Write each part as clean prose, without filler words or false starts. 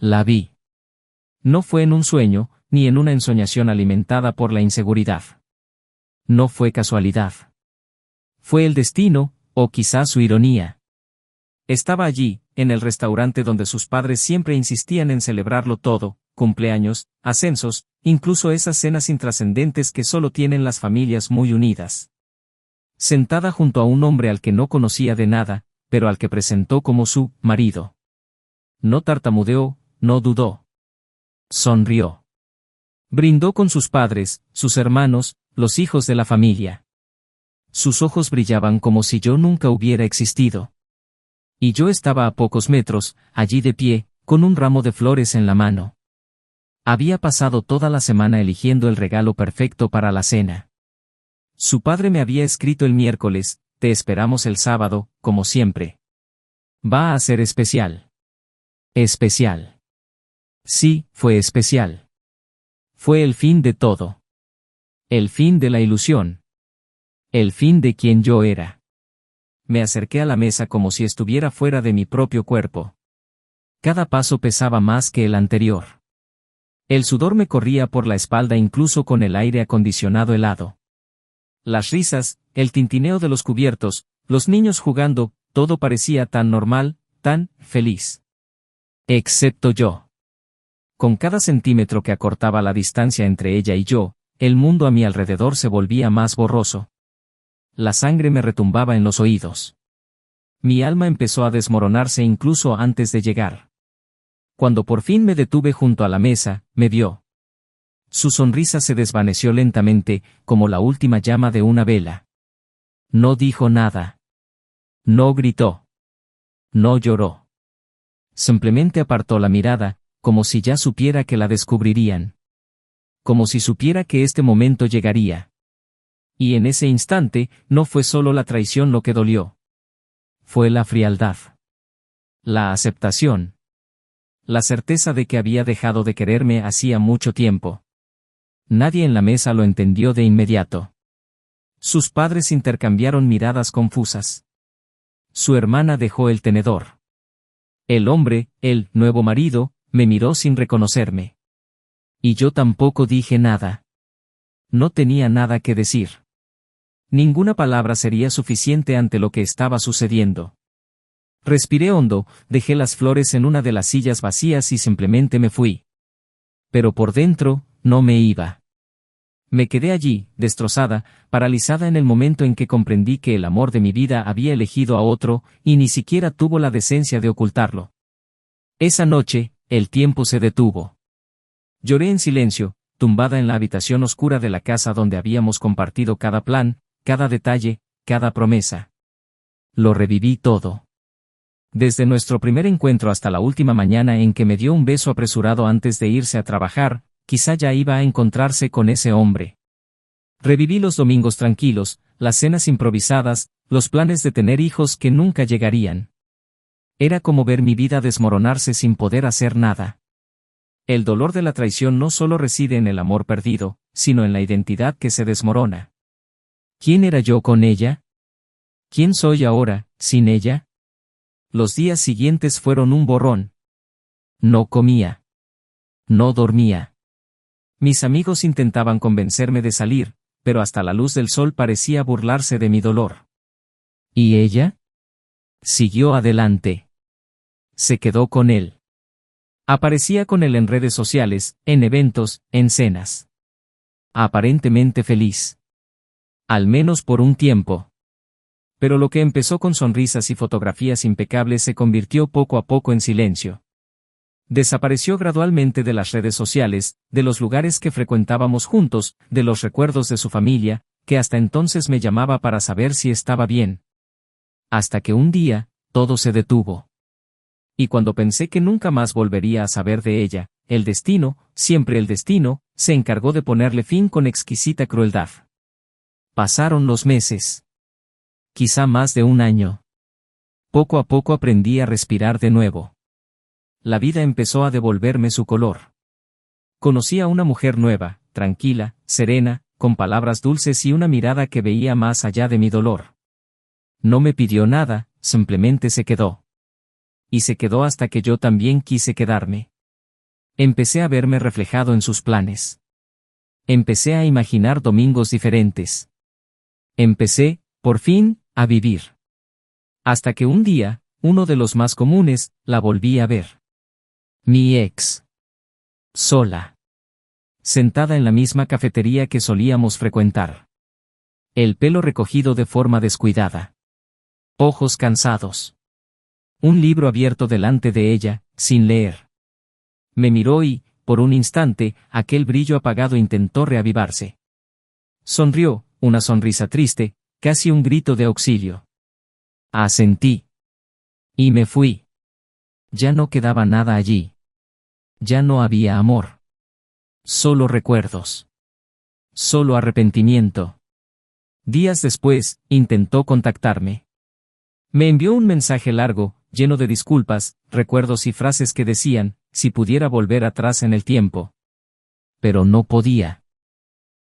La vi. No fue en un sueño, ni en una ensoñación alimentada por la inseguridad. No fue casualidad. Fue el destino, o quizás su ironía. Estaba allí, en el restaurante donde sus padres siempre insistían en celebrarlo todo, cumpleaños, ascensos, incluso esas cenas intrascendentes que solo tienen las familias muy unidas. Sentada junto a un hombre al que no conocía de nada, pero al que presentó como su marido. No tartamudeó, no dudó. Sonrió. Brindó con sus padres, sus hermanos, los hijos de la familia. Sus ojos brillaban como si yo nunca hubiera existido. Y yo estaba a pocos metros, allí de pie, con un ramo de flores en la mano. Había pasado toda la semana eligiendo el regalo perfecto para la cena. Su padre me había escrito el miércoles: te esperamos el sábado, como siempre. Va a ser especial. Especial. Sí, fue especial. Fue el fin de todo. El fin de la ilusión. El fin de quien yo era. Me acerqué a la mesa como si estuviera fuera de mi propio cuerpo. Cada paso pesaba más que el anterior. El sudor me corría por la espalda incluso con el aire acondicionado helado. Las risas, el tintineo de los cubiertos, los niños jugando, todo parecía tan normal, tan feliz. Excepto yo. Con cada centímetro que acortaba la distancia entre ella y yo, el mundo a mi alrededor se volvía más borroso. La sangre me retumbaba en los oídos. Mi alma empezó a desmoronarse incluso antes de llegar. Cuando por fin me detuve junto a la mesa, me vio. Su sonrisa se desvaneció lentamente, como la última llama de una vela. No dijo nada. No gritó. No lloró. Simplemente apartó la mirada, como si ya supiera que la descubrirían. Como si supiera que este momento llegaría. Y en ese instante, no fue solo la traición lo que dolió. Fue la frialdad. La aceptación. La certeza de que había dejado de quererme hacía mucho tiempo. Nadie en la mesa lo entendió de inmediato. Sus padres intercambiaron miradas confusas. Su hermana dejó el tenedor. El hombre, el nuevo marido, me miró sin reconocerme. Y yo tampoco dije nada. No tenía nada que decir. Ninguna palabra sería suficiente ante lo que estaba sucediendo. Respiré hondo, dejé las flores en una de las sillas vacías y simplemente me fui. Pero por dentro, no me iba. Me quedé allí, destrozada, paralizada en el momento en que comprendí que el amor de mi vida había elegido a otro, y ni siquiera tuvo la decencia de ocultarlo. Esa noche, el tiempo se detuvo. Lloré en silencio, tumbada en la habitación oscura de la casa donde habíamos compartido cada plan, cada detalle, cada promesa. Lo reviví todo. Desde nuestro primer encuentro hasta la última mañana en que me dio un beso apresurado antes de irse a trabajar, quizá ya iba a encontrarse con ese hombre. Reviví los domingos tranquilos, las cenas improvisadas, los planes de tener hijos que nunca llegarían. Era como ver mi vida desmoronarse sin poder hacer nada. El dolor de la traición no solo reside en el amor perdido, sino en la identidad que se desmorona. ¿Quién era yo con ella? ¿Quién soy ahora, sin ella? Los días siguientes fueron un borrón. No comía. No dormía. Mis amigos intentaban convencerme de salir, pero hasta la luz del sol parecía burlarse de mi dolor. ¿Y ella? Siguió adelante. Se quedó con él. Aparecía con él en redes sociales, en eventos, en cenas. Aparentemente feliz. Al menos por un tiempo. Pero lo que empezó con sonrisas y fotografías impecables se convirtió poco a poco en silencio. Desapareció gradualmente de las redes sociales, de los lugares que frecuentábamos juntos, de los recuerdos de su familia, que hasta entonces me llamaba para saber si estaba bien. Hasta que un día, todo se detuvo. Y cuando pensé que nunca más volvería a saber de ella, el destino, siempre el destino, se encargó de ponerle fin con exquisita crueldad. Pasaron los meses. Quizá más de un año. Poco a poco aprendí a respirar de nuevo. La vida empezó a devolverme su color. Conocí a una mujer nueva, tranquila, serena, con palabras dulces y una mirada que veía más allá de mi dolor. No me pidió nada, simplemente se quedó. Y se quedó hasta que yo también quise quedarme. Empecé a verme reflejado en sus planes. Empecé a imaginar domingos diferentes. Empecé, por fin, a vivir. Hasta que un día, uno de los más comunes, la volví a ver. Mi ex. Sola. Sentada en la misma cafetería que solíamos frecuentar. El pelo recogido de forma descuidada. Ojos cansados. Un libro abierto delante de ella, sin leer. Me miró y, por un instante, aquel brillo apagado intentó reavivarse. Sonrió, una sonrisa triste, casi un grito de auxilio. Asentí. Y me fui. Ya no quedaba nada allí. Ya no había amor. Solo recuerdos. Solo arrepentimiento. Días después, intentó contactarme. Me envió un mensaje largo, lleno de disculpas, recuerdos y frases que decían, si pudiera volver atrás en el tiempo. Pero no podía.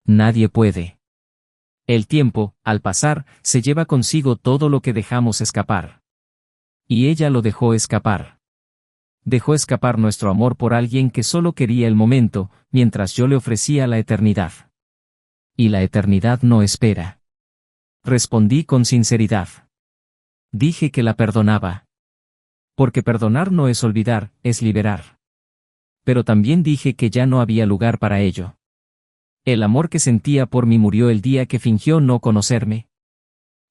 Nadie puede. El tiempo, al pasar, se lleva consigo todo lo que dejamos escapar. Y ella lo dejó escapar. Dejó escapar nuestro amor por alguien que solo quería el momento, mientras yo le ofrecía la eternidad. Y la eternidad no espera. Respondí con sinceridad. Dije que la perdonaba. Porque perdonar no es olvidar, es liberar. Pero también dije que ya no había lugar para ello. El amor que sentía por mí murió el día que fingió no conocerme.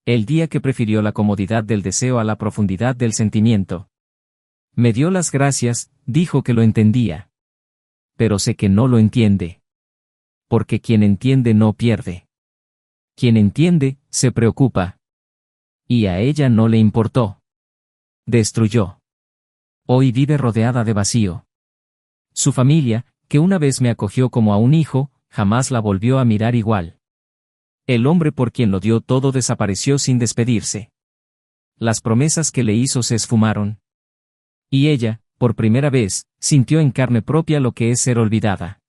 El día que prefirió la comodidad del deseo a la profundidad del sentimiento. Me dio las gracias, dijo que lo entendía. Pero sé que no lo entiende. Porque quien entiende no pierde. Quien entiende, se preocupa. Y a ella no le importó. Destruyó. Hoy vive rodeada de vacío. Su familia, que una vez me acogió como a un hijo, jamás la volvió a mirar igual. El hombre por quien lo dio todo desapareció sin despedirse. Las promesas que le hizo se esfumaron. Y ella, por primera vez, sintió en carne propia lo que es ser olvidada.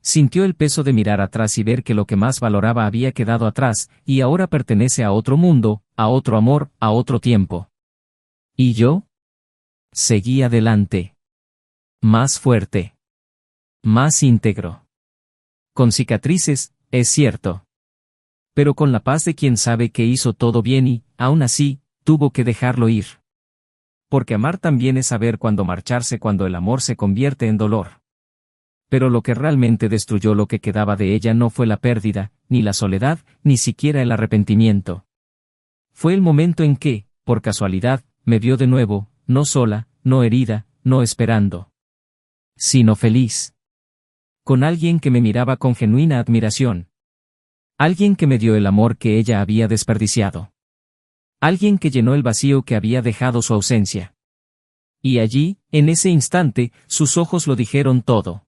Sintió el peso de mirar atrás y ver que lo que más valoraba había quedado atrás, y ahora pertenece a otro mundo, a otro amor, a otro tiempo. ¿Y yo? Seguí adelante. Más fuerte. Más íntegro. Con cicatrices, es cierto. Pero con la paz de quien sabe que hizo todo bien y, aún así, tuvo que dejarlo ir. Porque amar también es saber cuándo marcharse cuando el amor se convierte en dolor. Pero lo que realmente destruyó lo que quedaba de ella no fue la pérdida, ni la soledad, ni siquiera el arrepentimiento. Fue el momento en que, por casualidad, me vio de nuevo, no sola, no herida, no esperando. Sino feliz. Con alguien que me miraba con genuina admiración. Alguien que me dio el amor que ella había desperdiciado. Alguien que llenó el vacío que había dejado su ausencia. Y allí, en ese instante, sus ojos lo dijeron todo.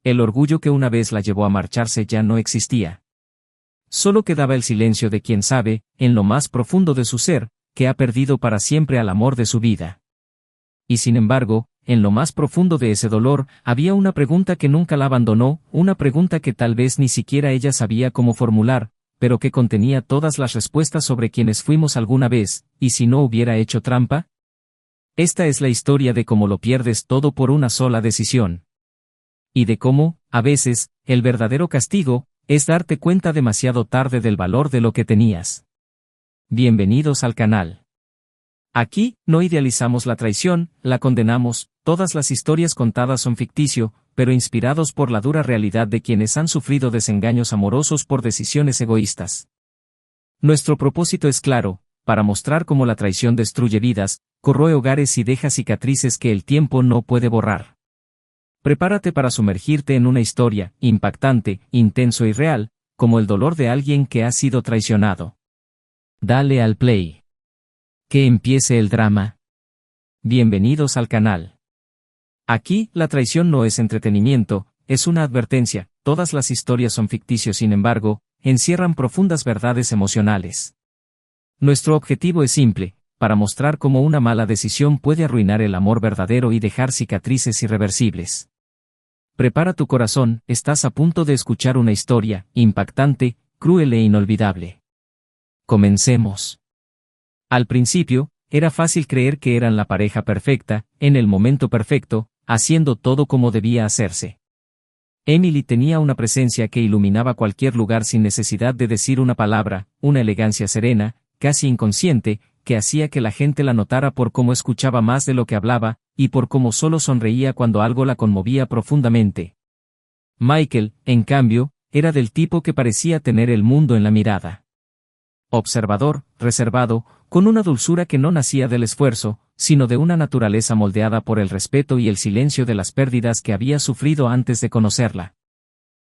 El orgullo que una vez la llevó a marcharse ya no existía. Solo quedaba el silencio de quien sabe, en lo más profundo de su ser, que ha perdido para siempre al amor de su vida. Y sin embargo, en lo más profundo de ese dolor, había una pregunta que nunca la abandonó, una pregunta que tal vez ni siquiera ella sabía cómo formular, pero que contenía todas las respuestas sobre quienes fuimos alguna vez, y si no hubiera hecho trampa. Esta es la historia de cómo lo pierdes todo por una sola decisión. Y de cómo, a veces, el verdadero castigo, es darte cuenta demasiado tarde del valor de lo que tenías. Bienvenidos al canal. Aquí, no idealizamos la traición, la condenamos, todas las historias contadas son ficticio, pero inspirados por la dura realidad de quienes han sufrido desengaños amorosos por decisiones egoístas. Nuestro propósito es claro, para mostrar cómo la traición destruye vidas, corroe hogares y deja cicatrices que el tiempo no puede borrar. Prepárate para sumergirte en una historia, impactante, intenso y real, como el dolor de alguien que ha sido traicionado. Dale al play. Que empiece el drama. Bienvenidos al canal. Aquí, la traición no es entretenimiento, es una advertencia, todas las historias son ficticios sin embargo, encierran profundas verdades emocionales. Nuestro objetivo es simple, para mostrar cómo una mala decisión puede arruinar el amor verdadero y dejar cicatrices irreversibles. Prepara tu corazón, estás a punto de escuchar una historia, impactante, cruel e inolvidable. Comencemos. Al principio, era fácil creer que eran la pareja perfecta, en el momento perfecto, haciendo todo como debía hacerse. Emily tenía una presencia que iluminaba cualquier lugar sin necesidad de decir una palabra, una elegancia serena, casi inconsciente, que hacía que la gente la notara por cómo escuchaba más de lo que hablaba, y por cómo solo sonreía cuando algo la conmovía profundamente. Michael, en cambio, era del tipo que parecía tener el mundo en la mirada. Observador, reservado, con una dulzura que no nacía del esfuerzo, sino de una naturaleza moldeada por el respeto y el silencio de las pérdidas que había sufrido antes de conocerla.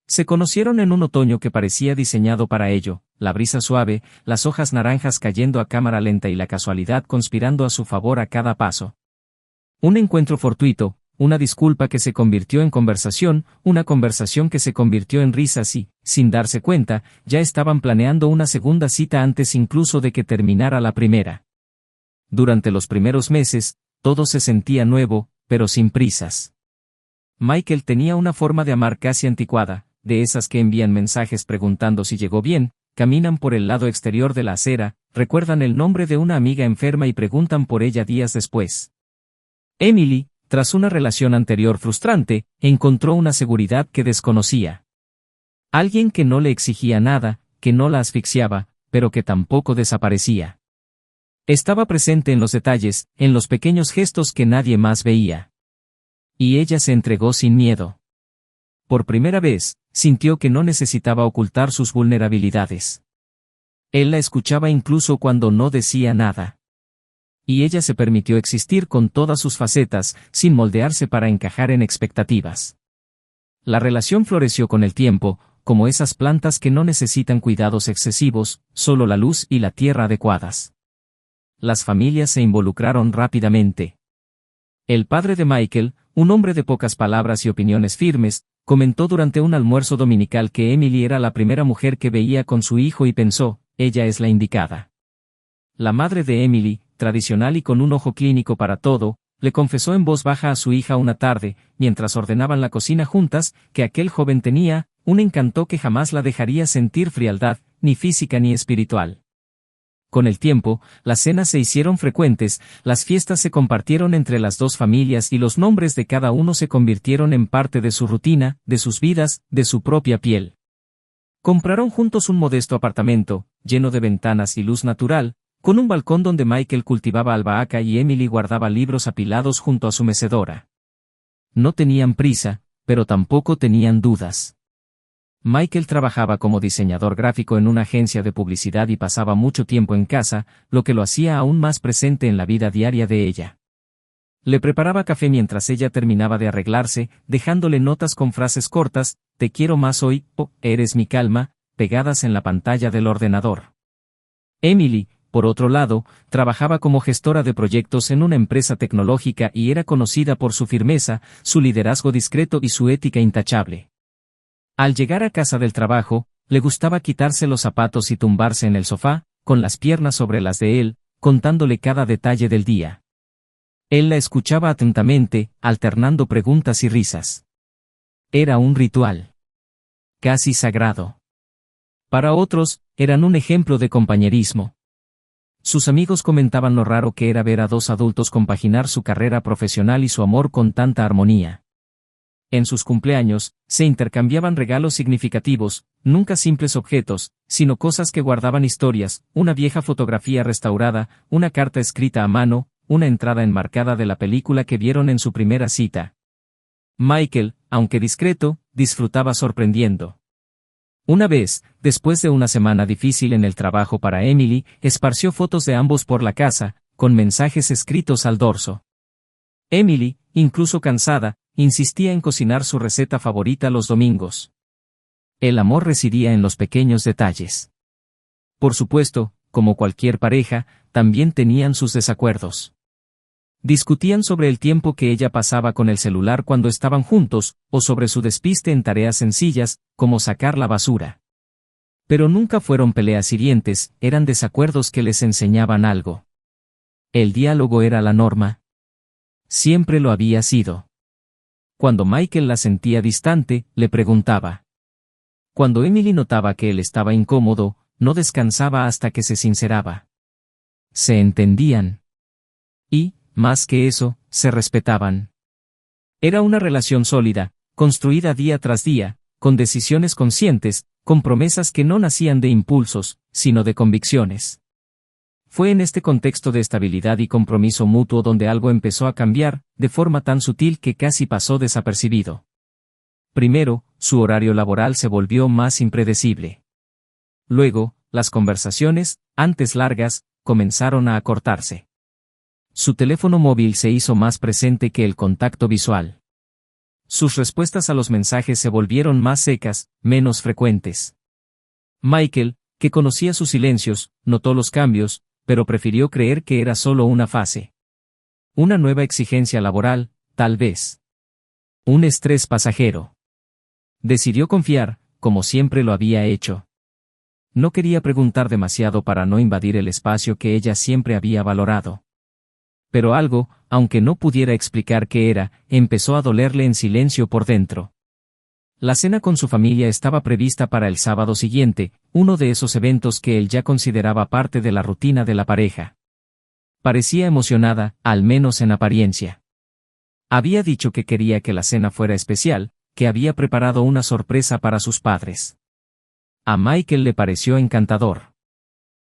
Se conocieron en un otoño que parecía diseñado para ello, la brisa suave, las hojas naranjas cayendo a cámara lenta y la casualidad conspirando a su favor a cada paso. Un encuentro fortuito, una disculpa que se convirtió en conversación, una conversación que se convirtió en risas y, sin darse cuenta, ya estaban planeando una segunda cita antes incluso de que terminara la primera. Durante los primeros meses, todo se sentía nuevo, pero sin prisas. Michael tenía una forma de amar casi anticuada, de esas que envían mensajes preguntando si llegó bien, caminan por el lado exterior de la acera, recuerdan el nombre de una amiga enferma y preguntan por ella días después. Emily, tras una relación anterior frustrante, encontró una seguridad que desconocía. Alguien que no le exigía nada, que no la asfixiaba, pero que tampoco desaparecía. Estaba presente en los detalles, en los pequeños gestos que nadie más veía. Y ella se entregó sin miedo. Por primera vez, sintió que no necesitaba ocultar sus vulnerabilidades. Él la escuchaba incluso cuando no decía nada. Y ella se permitió existir con todas sus facetas, sin moldearse para encajar en expectativas. La relación floreció con el tiempo, como esas plantas que no necesitan cuidados excesivos, solo la luz y la tierra adecuadas. Las familias se involucraron rápidamente. El padre de Michael, un hombre de pocas palabras y opiniones firmes, comentó durante un almuerzo dominical que Emily era la primera mujer que veía con su hijo y pensó, ella es la indicada. La madre de Emily, tradicional y con un ojo clínico para todo, le confesó en voz baja a su hija una tarde, mientras ordenaban la cocina juntas, que aquel joven tenía un encanto que jamás la dejaría sentir frialdad, ni física ni espiritual. Con el tiempo, las cenas se hicieron frecuentes, las fiestas se compartieron entre las dos familias y los nombres de cada uno se convirtieron en parte de su rutina, de sus vidas, de su propia piel. Compraron juntos un modesto apartamento, lleno de ventanas y luz natural, con un balcón donde Michael cultivaba albahaca y Emily guardaba libros apilados junto a su mecedora. No tenían prisa, pero tampoco tenían dudas. Michael trabajaba como diseñador gráfico en una agencia de publicidad y pasaba mucho tiempo en casa, lo que lo hacía aún más presente en la vida diaria de ella. Le preparaba café mientras ella terminaba de arreglarse, dejándole notas con frases cortas, te quiero más hoy, o eres mi calma, pegadas en la pantalla del ordenador. Emily, por otro lado, trabajaba como gestora de proyectos en una empresa tecnológica y era conocida por su firmeza, su liderazgo discreto y su ética intachable. Al llegar a casa del trabajo, le gustaba quitarse los zapatos y tumbarse en el sofá, con las piernas sobre las de él, contándole cada detalle del día. Él la escuchaba atentamente, alternando preguntas y risas. Era un ritual. Casi sagrado. Para otros, eran un ejemplo de compañerismo. Sus amigos comentaban lo raro que era ver a dos adultos compaginar su carrera profesional y su amor con tanta armonía. En sus cumpleaños, se intercambiaban regalos significativos, nunca simples objetos, sino cosas que guardaban historias, una vieja fotografía restaurada, una carta escrita a mano, una entrada enmarcada de la película que vieron en su primera cita. Michael, aunque discreto, disfrutaba sorprendiendo. Una vez, después de una semana difícil en el trabajo para Emily, esparció fotos de ambos por la casa, con mensajes escritos al dorso. Emily, incluso cansada, insistía en cocinar su receta favorita los domingos. El amor residía en los pequeños detalles. Por supuesto, como cualquier pareja, también tenían sus desacuerdos. Discutían sobre el tiempo que ella pasaba con el celular cuando estaban juntos, o sobre su despiste en tareas sencillas, como sacar la basura. Pero nunca fueron peleas hirientes, eran desacuerdos que les enseñaban algo. El diálogo era la norma. Siempre lo había sido. Cuando Michael la sentía distante, le preguntaba. Cuando Emily notaba que él estaba incómodo, no descansaba hasta que se sinceraba. Se entendían. Y, más que eso, se respetaban. Era una relación sólida, construida día tras día, con decisiones conscientes, con promesas que no nacían de impulsos, sino de convicciones. Fue en este contexto de estabilidad y compromiso mutuo donde algo empezó a cambiar, de forma tan sutil que casi pasó desapercibido. Primero, su horario laboral se volvió más impredecible. Luego, las conversaciones, antes largas, comenzaron a acortarse. Su teléfono móvil se hizo más presente que el contacto visual. Sus respuestas a los mensajes se volvieron más secas, menos frecuentes. Michael, que conocía sus silencios, notó los cambios, pero prefirió creer que era solo una fase. Una nueva exigencia laboral, tal vez. Un estrés pasajero. Decidió confiar, como siempre lo había hecho. No quería preguntar demasiado para no invadir el espacio que ella siempre había valorado. Pero algo, aunque no pudiera explicar qué era, empezó a dolerle en silencio por dentro. La cena con su familia estaba prevista para el sábado siguiente, uno de esos eventos que él ya consideraba parte de la rutina de la pareja. Parecía emocionada, al menos en apariencia. Había dicho que quería que la cena fuera especial, que había preparado una sorpresa para sus padres. A Michael le pareció encantador.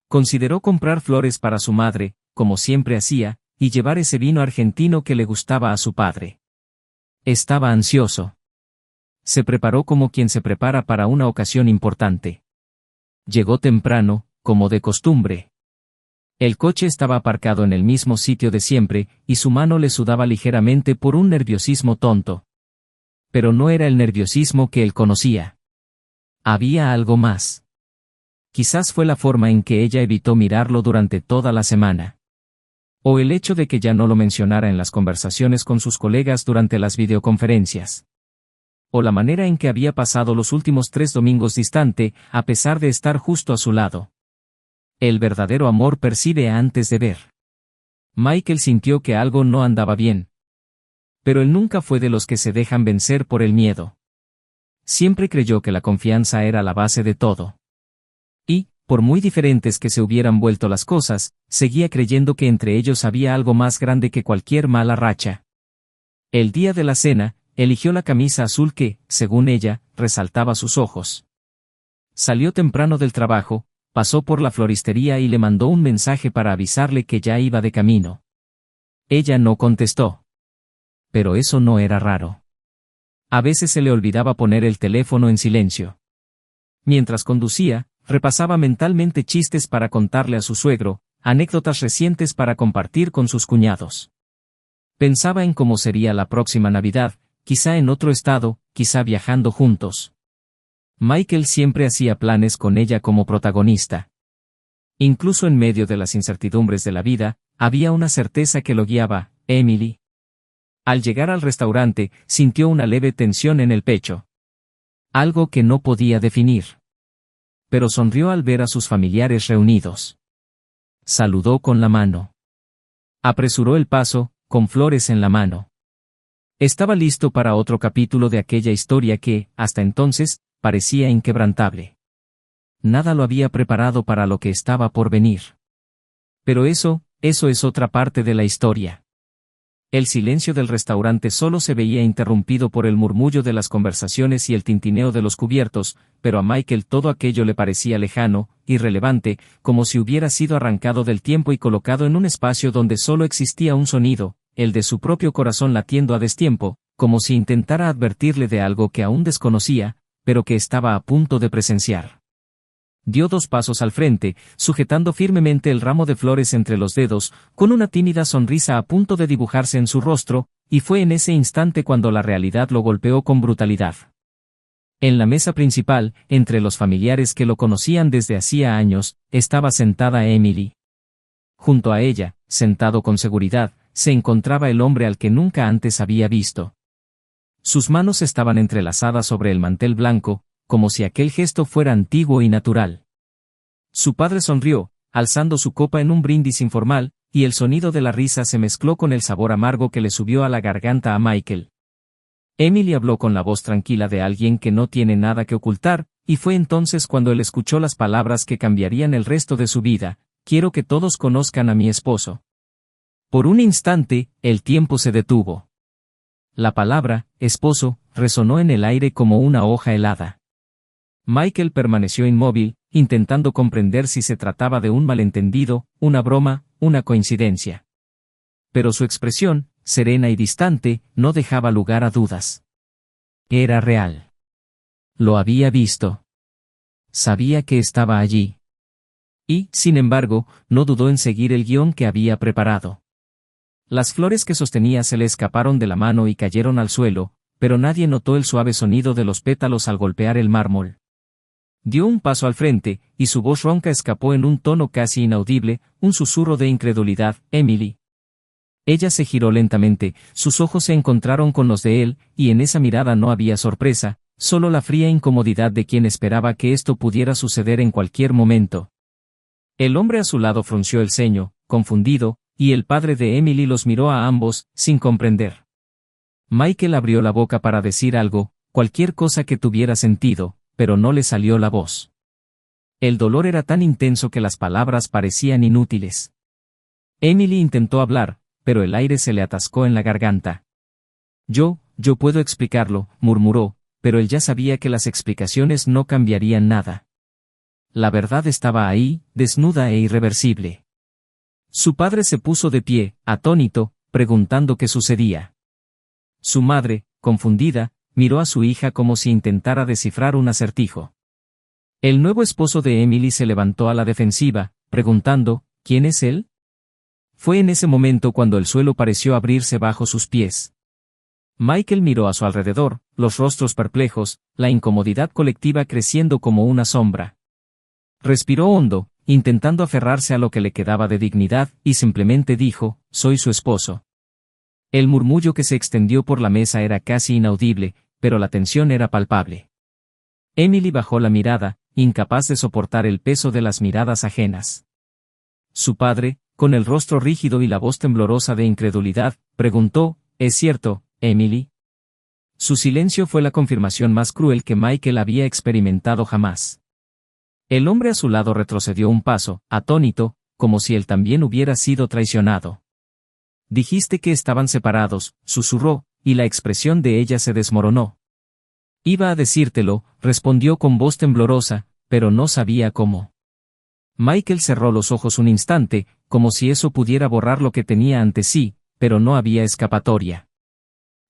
Consideró comprar flores para su madre, como siempre hacía, y llevar ese vino argentino que le gustaba a su padre. Estaba ansioso. Se preparó como quien se prepara para una ocasión importante. Llegó temprano, como de costumbre. El coche estaba aparcado en el mismo sitio de siempre, y su mano le sudaba ligeramente por un nerviosismo tonto. Pero no era el nerviosismo que él conocía. Había algo más. Quizás fue la forma en que ella evitó mirarlo durante toda la semana. O el hecho de que ya no lo mencionara en las conversaciones con sus colegas durante las videoconferencias. O la manera en que había pasado los últimos 3 domingos distante, a pesar de estar justo a su lado. El verdadero amor percibe antes de ver. Michael sintió que algo no andaba bien. Pero él nunca fue de los que se dejan vencer por el miedo. Siempre creyó que la confianza era la base de todo. Y, por muy diferentes que se hubieran vuelto las cosas, seguía creyendo que entre ellos había algo más grande que cualquier mala racha. El día de la cena, eligió la camisa azul que, según ella, resaltaba sus ojos. Salió temprano del trabajo, pasó por la floristería y le mandó un mensaje para avisarle que ya iba de camino. Ella no contestó. Pero eso no era raro. A veces se le olvidaba poner el teléfono en silencio. Mientras conducía, repasaba mentalmente chistes para contarle a su suegro, anécdotas recientes para compartir con sus cuñados. Pensaba en cómo sería la próxima Navidad, quizá en otro estado, quizá viajando juntos. Michael siempre hacía planes con ella como protagonista. Incluso en medio de las incertidumbres de la vida, había una certeza que lo guiaba, Emily. Al llegar al restaurante, sintió una leve tensión en el pecho. Algo que no podía definir. Pero sonrió al ver a sus familiares reunidos. Saludó con la mano. Apresuró el paso, con flores en la mano. Estaba listo para otro capítulo de aquella historia que, hasta entonces, parecía inquebrantable. Nada lo había preparado para lo que estaba por venir. Pero eso es otra parte de la historia. El silencio del restaurante solo se veía interrumpido por el murmullo de las conversaciones y el tintineo de los cubiertos, pero a Michael todo aquello le parecía lejano, irrelevante, como si hubiera sido arrancado del tiempo y colocado en un espacio donde solo existía un sonido, el de su propio corazón latiendo a destiempo, como si intentara advertirle de algo que aún desconocía, pero que estaba a punto de presenciar. Dio 2 pasos al frente, sujetando firmemente el ramo de flores entre los dedos, con una tímida sonrisa a punto de dibujarse en su rostro, y fue en ese instante cuando la realidad lo golpeó con brutalidad. En la mesa principal, entre los familiares que lo conocían desde hacía años, estaba sentada Emily. Junto a ella, sentado con seguridad, se encontraba el hombre al que nunca antes había visto. Sus manos estaban entrelazadas sobre el mantel blanco, como si aquel gesto fuera antiguo y natural. Su padre sonrió, alzando su copa en un brindis informal, y el sonido de la risa se mezcló con el sabor amargo que le subió a la garganta a Michael. Emily habló con la voz tranquila de alguien que no tiene nada que ocultar, y fue entonces cuando él escuchó las palabras que cambiarían el resto de su vida: quiero que todos conozcan a mi esposo. Por un instante, el tiempo se detuvo. La palabra, esposo, resonó en el aire como una hoja helada. Michael permaneció inmóvil, intentando comprender si se trataba de un malentendido, una broma, una coincidencia. Pero su expresión, serena y distante, no dejaba lugar a dudas. Era real. Lo había visto. Sabía que estaba allí. Y, sin embargo, no dudó en seguir el guión que había preparado. Las flores que sostenía se le escaparon de la mano y cayeron al suelo, pero nadie notó el suave sonido de los pétalos al golpear el mármol. Dio un paso al frente, y su voz ronca escapó en un tono casi inaudible, un susurro de incredulidad: «Emily». Ella se giró lentamente, sus ojos se encontraron con los de él, y en esa mirada no había sorpresa, solo la fría incomodidad de quien esperaba que esto pudiera suceder en cualquier momento. El hombre a su lado frunció el ceño, confundido, y el padre de Emily los miró a ambos, sin comprender. Michael abrió la boca para decir algo, cualquier cosa que tuviera sentido, pero no le salió la voz. El dolor era tan intenso que las palabras parecían inútiles. Emily intentó hablar, pero el aire se le atascó en la garganta. Yo puedo explicarlo», murmuró, pero él ya sabía que las explicaciones no cambiarían nada. La verdad estaba ahí, desnuda e irreversible. Su padre se puso de pie, atónito, preguntando qué sucedía. Su madre, confundida, miró a su hija como si intentara descifrar un acertijo. El nuevo esposo de Emily se levantó a la defensiva, preguntando, ¿quién es él? Fue en ese momento cuando el suelo pareció abrirse bajo sus pies. Michael miró a su alrededor, los rostros perplejos, la incomodidad colectiva creciendo como una sombra. Respiró hondo, intentando aferrarse a lo que le quedaba de dignidad, y simplemente dijo, «Soy su esposo». El murmullo que se extendió por la mesa era casi inaudible, pero la tensión era palpable. Emily bajó la mirada, incapaz de soportar el peso de las miradas ajenas. Su padre, con el rostro rígido y la voz temblorosa de incredulidad, preguntó, «¿Es cierto, Emily?». Su silencio fue la confirmación más cruel que Michael había experimentado jamás. El hombre a su lado retrocedió un paso, atónito, como si él también hubiera sido traicionado. «Dijiste que estaban separados», susurró, y la expresión de ella se desmoronó. «Iba a decírtelo», respondió con voz temblorosa, pero no sabía cómo. Michael cerró los ojos un instante, como si eso pudiera borrar lo que tenía ante sí, pero no había escapatoria.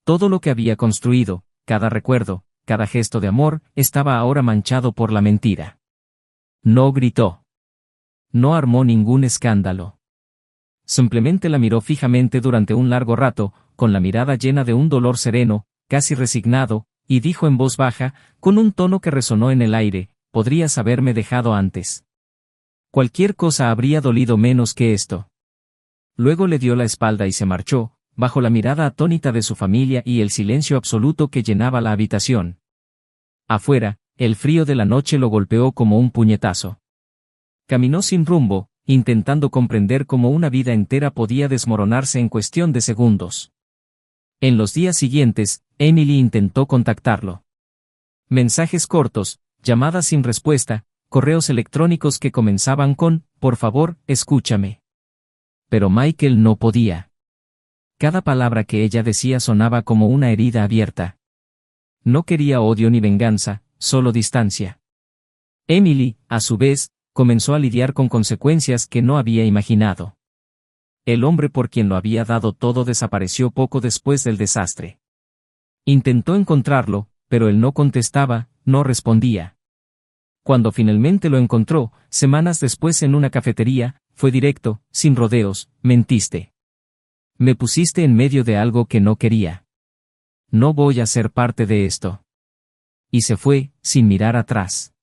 Todo lo que había construido, cada recuerdo, cada gesto de amor, estaba ahora manchado por la mentira. No gritó. No armó ningún escándalo. Simplemente la miró fijamente durante un largo rato, con la mirada llena de un dolor sereno, casi resignado, y dijo en voz baja, con un tono que resonó en el aire, «Podrías haberme dejado antes. Cualquier cosa habría dolido menos que esto». Luego le dio la espalda y se marchó, bajo la mirada atónita de su familia y el silencio absoluto que llenaba la habitación. Afuera, el frío de la noche lo golpeó como un puñetazo. Caminó sin rumbo, intentando comprender cómo una vida entera podía desmoronarse en cuestión de segundos. En los días siguientes, Emily intentó contactarlo. Mensajes cortos, llamadas sin respuesta, correos electrónicos que comenzaban con, «Por favor, escúchame». Pero Michael no podía. Cada palabra que ella decía sonaba como una herida abierta. No quería odio ni venganza, solo distancia. Emily, a su vez, comenzó a lidiar con consecuencias que no había imaginado. El hombre por quien lo había dado todo desapareció poco después del desastre. Intentó encontrarlo, pero él no contestaba, no respondía. Cuando finalmente lo encontró, semanas después en una cafetería, fue directo, sin rodeos: «Mentiste. Me pusiste en medio de algo que no quería. No voy a ser parte de esto». Y se fue, sin mirar atrás.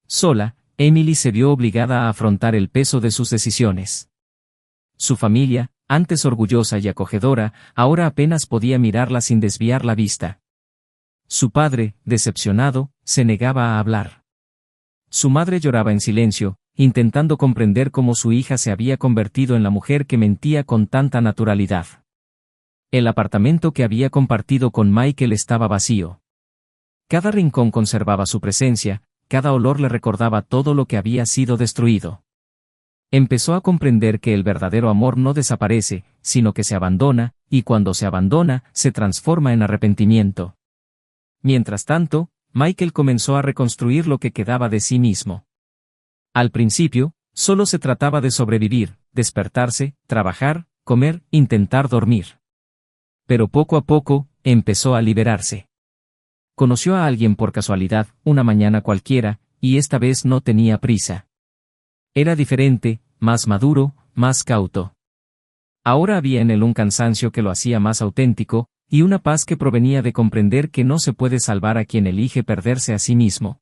Sola, Emily se vio obligada a afrontar el peso de sus decisiones. Su familia, antes orgullosa y acogedora, ahora apenas podía mirarla sin desviar la vista. Su padre, decepcionado, se negaba a hablar. Su madre lloraba en silencio, intentando comprender cómo su hija se había convertido en la mujer que mentía con tanta naturalidad. El apartamento que había compartido con Michael estaba vacío. Cada rincón conservaba su presencia, cada olor le recordaba todo lo que había sido destruido. Empezó a comprender que el verdadero amor no desaparece, sino que se abandona, y cuando se abandona, se transforma en arrepentimiento. Mientras tanto, Michael comenzó a reconstruir lo que quedaba de sí mismo. Al principio, solo se trataba de sobrevivir, despertarse, trabajar, comer, intentar dormir. Pero poco a poco, empezó a liberarse. Conoció a alguien por casualidad, una mañana cualquiera, y esta vez no tenía prisa. Era diferente, más maduro, más cauto. Ahora había en él un cansancio que lo hacía más auténtico, y una paz que provenía de comprender que no se puede salvar a quien elige perderse a sí mismo.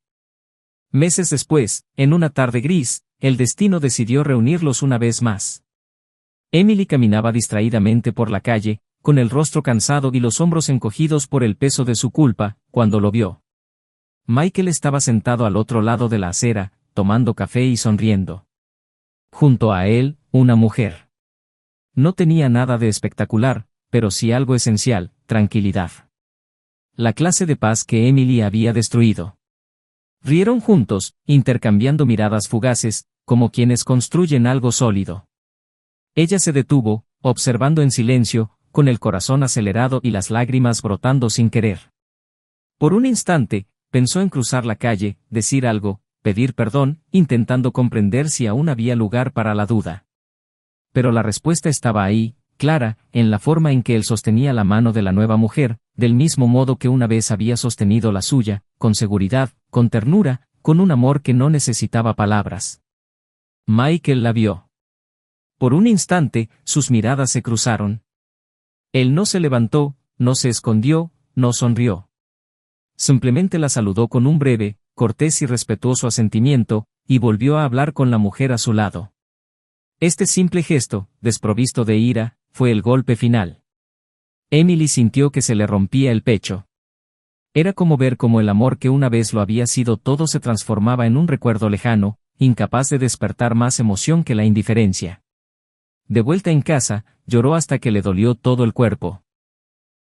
Meses después, en una tarde gris, el destino decidió reunirlos una vez más. Emily caminaba distraídamente por la calle, con el rostro cansado y los hombros encogidos por el peso de su culpa, cuando lo vio. Michael estaba sentado al otro lado de la acera, tomando café y sonriendo. Junto a él, una mujer. No tenía nada de espectacular, pero sí algo esencial, tranquilidad. La clase de paz que Emily había destruido. Rieron juntos, intercambiando miradas fugaces, como quienes construyen algo sólido. Ella se detuvo, observando en silencio, con el corazón acelerado y las lágrimas brotando sin querer. Por un instante, pensó en cruzar la calle, decir algo, pedir perdón, intentando comprender si aún había lugar para la duda. Pero la respuesta estaba ahí, clara, en la forma en que él sostenía la mano de la nueva mujer, del mismo modo que una vez había sostenido la suya, con seguridad, con ternura, con un amor que no necesitaba palabras. Michael la vio. Por un instante, sus miradas se cruzaron. Él no se levantó, no se escondió, no sonrió. Simplemente la saludó con un breve, cortés y respetuoso asentimiento, y volvió a hablar con la mujer a su lado. Este simple gesto, desprovisto de ira, fue el golpe final. Emily sintió que se le rompía el pecho. Era como ver cómo el amor que una vez lo había sido todo se transformaba en un recuerdo lejano, incapaz de despertar más emoción que la indiferencia. De vuelta en casa, lloró hasta que le dolió todo el cuerpo.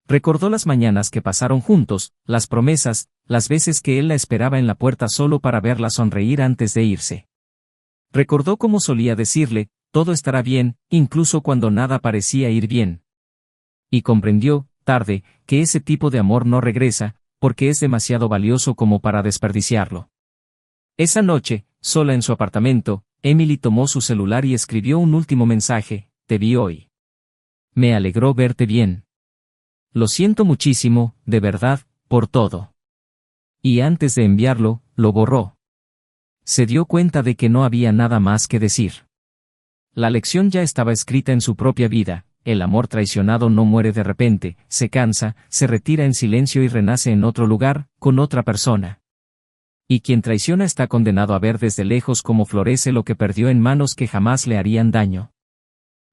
Recordó las mañanas que pasaron juntos, las promesas, las veces que él la esperaba en la puerta solo para verla sonreír antes de irse. Recordó cómo solía decirle, todo estará bien, incluso cuando nada parecía ir bien. Y comprendió, tarde, que ese tipo de amor no regresa, porque es demasiado valioso como para desperdiciarlo. Esa noche, sola en su apartamento, Emily tomó su celular y escribió un último mensaje: te vi hoy. Me alegró verte bien. Lo siento muchísimo, de verdad, por todo. Y antes de enviarlo, lo borró. Se dio cuenta de que no había nada más que decir. La lección ya estaba escrita en su propia vida: el amor traicionado no muere de repente, se cansa, se retira en silencio y renace en otro lugar, con otra persona. Y quien traiciona está condenado a ver desde lejos cómo florece lo que perdió en manos que jamás le harían daño.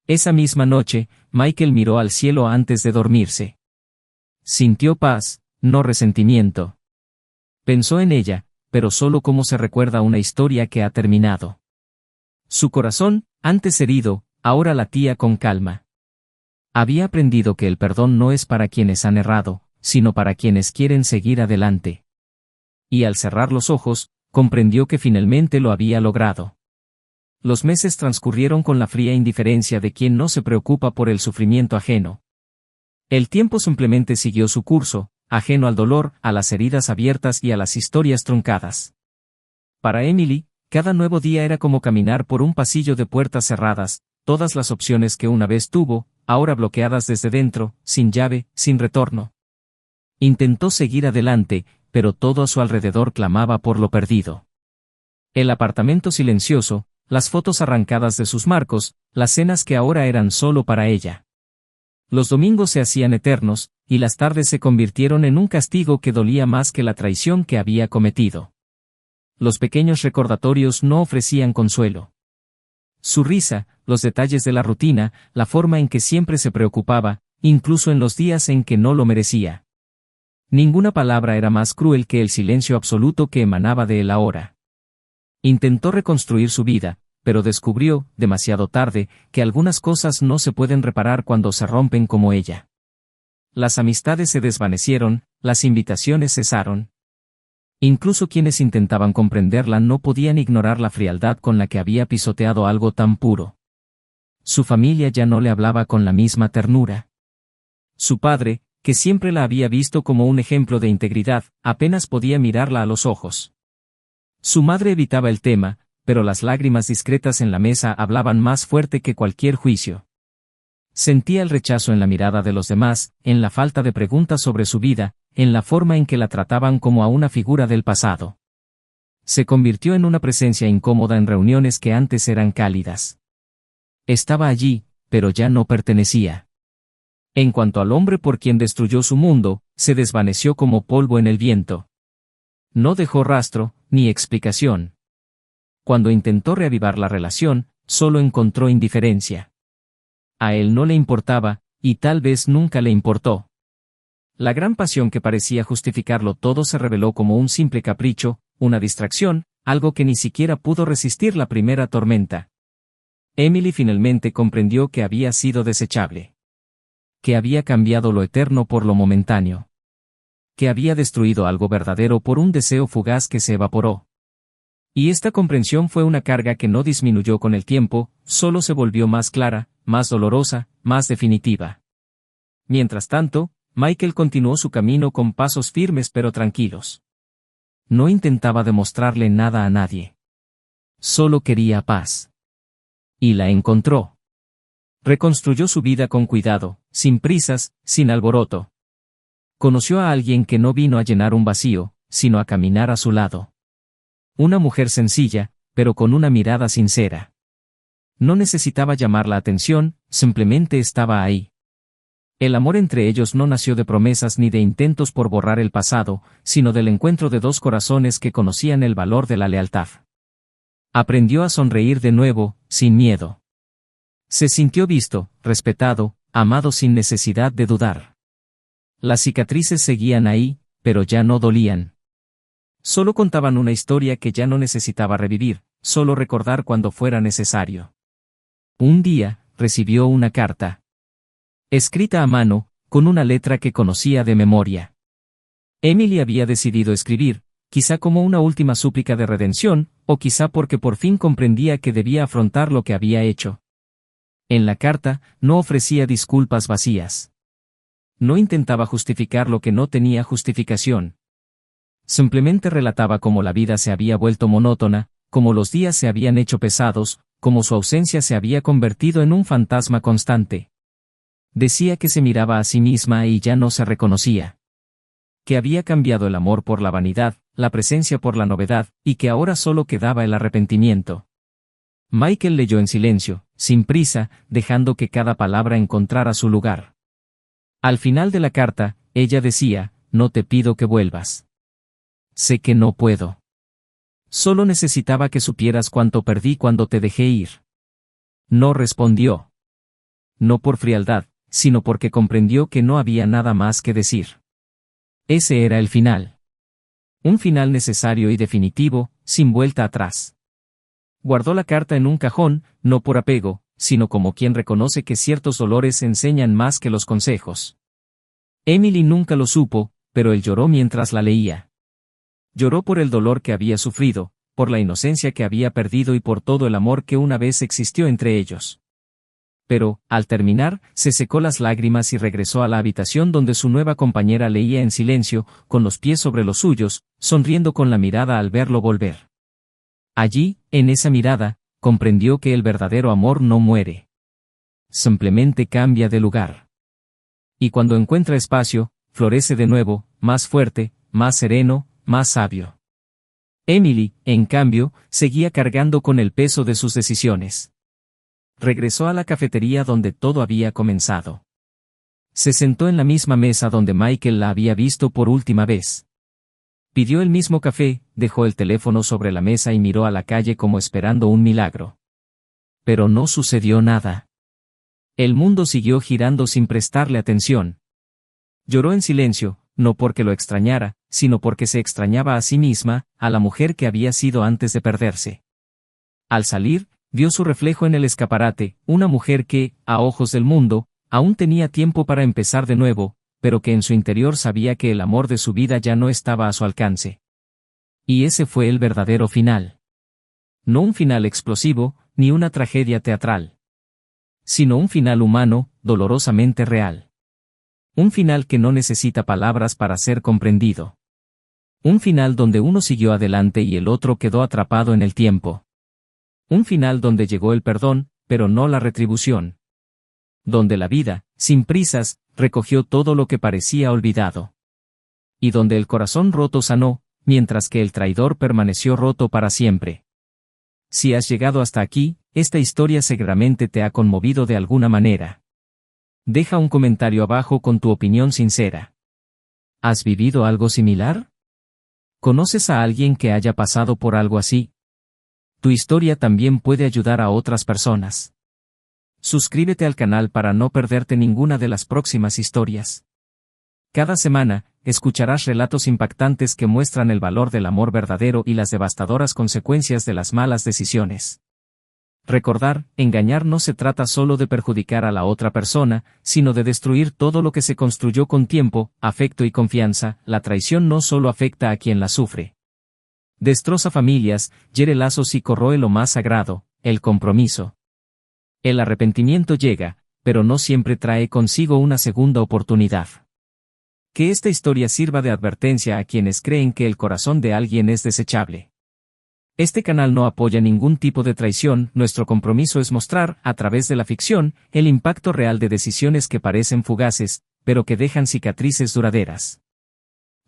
Esa misma noche, Michael miró al cielo antes de dormirse. Sintió paz, no resentimiento. Pensó en ella, pero solo como se recuerda una historia que ha terminado. Su corazón, antes herido, ahora latía con calma. Había aprendido que el perdón no es para quienes han errado, sino para quienes quieren seguir adelante. Y al cerrar los ojos, comprendió que finalmente lo había logrado. Los meses transcurrieron con la fría indiferencia de quien no se preocupa por el sufrimiento ajeno. El tiempo simplemente siguió su curso, ajeno al dolor, a las heridas abiertas y a las historias truncadas. Para Emily, cada nuevo día era como caminar por un pasillo de puertas cerradas, todas las opciones que una vez tuvo, ahora bloqueadas desde dentro, sin llave, sin retorno. Intentó seguir adelante, pero todo a su alrededor clamaba por lo perdido. El apartamento silencioso, las fotos arrancadas de sus marcos, las cenas que ahora eran solo para ella. Los domingos se hacían eternos, y las tardes se convirtieron en un castigo que dolía más que la traición que había cometido. Los pequeños recordatorios no ofrecían consuelo. Su risa, los detalles de la rutina, la forma en que siempre se preocupaba, incluso en los días en que no lo merecía. Ninguna palabra era más cruel que el silencio absoluto que emanaba de él ahora. Intentó reconstruir su vida, pero descubrió, demasiado tarde, que algunas cosas no se pueden reparar cuando se rompen como ella. Las amistades se desvanecieron, las invitaciones cesaron. Incluso quienes intentaban comprenderla no podían ignorar la frialdad con la que había pisoteado algo tan puro. Su familia ya no le hablaba con la misma ternura. Su padre, que siempre la había visto como un ejemplo de integridad, apenas podía mirarla a los ojos. Su madre evitaba el tema, pero las lágrimas discretas en la mesa hablaban más fuerte que cualquier juicio. Sentía el rechazo en la mirada de los demás, en la falta de preguntas sobre su vida, en la forma en que la trataban como a una figura del pasado. Se convirtió en una presencia incómoda en reuniones que antes eran cálidas. Estaba allí, pero ya no pertenecía. En cuanto al hombre por quien destruyó su mundo, se desvaneció como polvo en el viento. No dejó rastro, ni explicación. Cuando intentó reavivar la relación, solo encontró indiferencia. A él no le importaba, y tal vez nunca le importó. La gran pasión que parecía justificarlo todo se reveló como un simple capricho, una distracción, algo que ni siquiera pudo resistir la primera tormenta. Emily finalmente comprendió que había sido desechable. Que había cambiado lo eterno por lo momentáneo. Que había destruido algo verdadero por un deseo fugaz que se evaporó. Y esta comprensión fue una carga que no disminuyó con el tiempo, solo se volvió más clara, más dolorosa, más definitiva. Mientras tanto, Michael continuó su camino con pasos firmes pero tranquilos. No intentaba demostrarle nada a nadie. Solo quería paz. Y la encontró. Reconstruyó su vida con cuidado, sin prisas, sin alboroto. Conoció a alguien que no vino a llenar un vacío, sino a caminar a su lado. Una mujer sencilla, pero con una mirada sincera. No necesitaba llamar la atención, simplemente estaba ahí. El amor entre ellos no nació de promesas ni de intentos por borrar el pasado, sino del encuentro de dos corazones que conocían el valor de la lealtad. Aprendió a sonreír de nuevo, sin miedo. Se sintió visto, respetado, amado sin necesidad de dudar. Las cicatrices seguían ahí, pero ya no dolían. Solo contaban una historia que ya no necesitaba revivir, solo recordar cuando fuera necesario. Un día, recibió una carta. Escrita a mano, con una letra que conocía de memoria. Emily había decidido escribir, quizá como una última súplica de redención, o quizá porque por fin comprendía que debía afrontar lo que había hecho. En la carta, no ofrecía disculpas vacías. No intentaba justificar lo que no tenía justificación. Simplemente relataba cómo la vida se había vuelto monótona, cómo los días se habían hecho pesados, cómo su ausencia se había convertido en un fantasma constante. Decía que se miraba a sí misma y ya no se reconocía. Que había cambiado el amor por la vanidad, la presencia por la novedad, y que ahora solo quedaba el arrepentimiento. Michael leyó en silencio, sin prisa, dejando que cada palabra encontrara su lugar. Al final de la carta, ella decía, no te pido que vuelvas. Sé que no puedo. Solo necesitaba que supieras cuánto perdí cuando te dejé ir. No respondió. No por frialdad, sino porque comprendió que no había nada más que decir. Ese era el final. Un final necesario y definitivo, sin vuelta atrás. Guardó la carta en un cajón, no por apego, sino como quien reconoce que ciertos dolores enseñan más que los consejos. Emily nunca lo supo, pero él lloró mientras la leía. Lloró por el dolor que había sufrido, por la inocencia que había perdido y por todo el amor que una vez existió entre ellos. Pero, al terminar, se secó las lágrimas y regresó a la habitación donde su nueva compañera leía en silencio, con los pies sobre los suyos, sonriendo con la mirada al verlo volver. Allí, en esa mirada, comprendió que el verdadero amor no muere. Simplemente cambia de lugar. Y cuando encuentra espacio, florece de nuevo, más fuerte, más sereno, más sabio. Emily, en cambio, seguía cargando con el peso de sus decisiones. Regresó a la cafetería donde todo había comenzado. Se sentó en la misma mesa donde Michael la había visto por última vez. Pidió el mismo café, dejó el teléfono sobre la mesa y miró a la calle como esperando un milagro. Pero no sucedió nada. El mundo siguió girando sin prestarle atención. Lloró en silencio, no porque lo extrañara, sino porque se extrañaba a sí misma, a la mujer que había sido antes de perderse. Al salir, vio su reflejo en el escaparate, una mujer que, a ojos del mundo, aún tenía tiempo para empezar de nuevo, pero que en su interior sabía que el amor de su vida ya no estaba a su alcance. Y ese fue el verdadero final. No un final explosivo, ni una tragedia teatral. Sino un final humano, dolorosamente real. Un final que no necesita palabras para ser comprendido. Un final donde uno siguió adelante y el otro quedó atrapado en el tiempo. Un final donde llegó el perdón, pero no la retribución. Donde la vida, sin prisas, recogió todo lo que parecía olvidado. Y donde el corazón roto sanó, mientras que el traidor permaneció roto para siempre. Si has llegado hasta aquí, esta historia seguramente te ha conmovido de alguna manera. Deja un comentario abajo con tu opinión sincera. ¿Has vivido algo similar? ¿Conoces a alguien que haya pasado por algo así? Tu historia también puede ayudar a otras personas. Suscríbete al canal para no perderte ninguna de las próximas historias. Cada semana, escucharás relatos impactantes que muestran el valor del amor verdadero y las devastadoras consecuencias de las malas decisiones. Recordar, engañar no se trata solo de perjudicar a la otra persona, sino de destruir todo lo que se construyó con tiempo, afecto y confianza. La traición no solo afecta a quien la sufre. Destroza familias, hiere lazos y corroe lo más sagrado, el compromiso. El arrepentimiento llega, pero no siempre trae consigo una segunda oportunidad. Que esta historia sirva de advertencia a quienes creen que el corazón de alguien es desechable. Este canal no apoya ningún tipo de traición. Nuestro compromiso es mostrar, a través de la ficción, el impacto real de decisiones que parecen fugaces, pero que dejan cicatrices duraderas.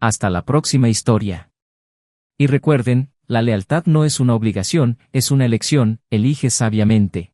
Hasta la próxima historia. Y recuerden, la lealtad no es una obligación, es una elección. Elige sabiamente.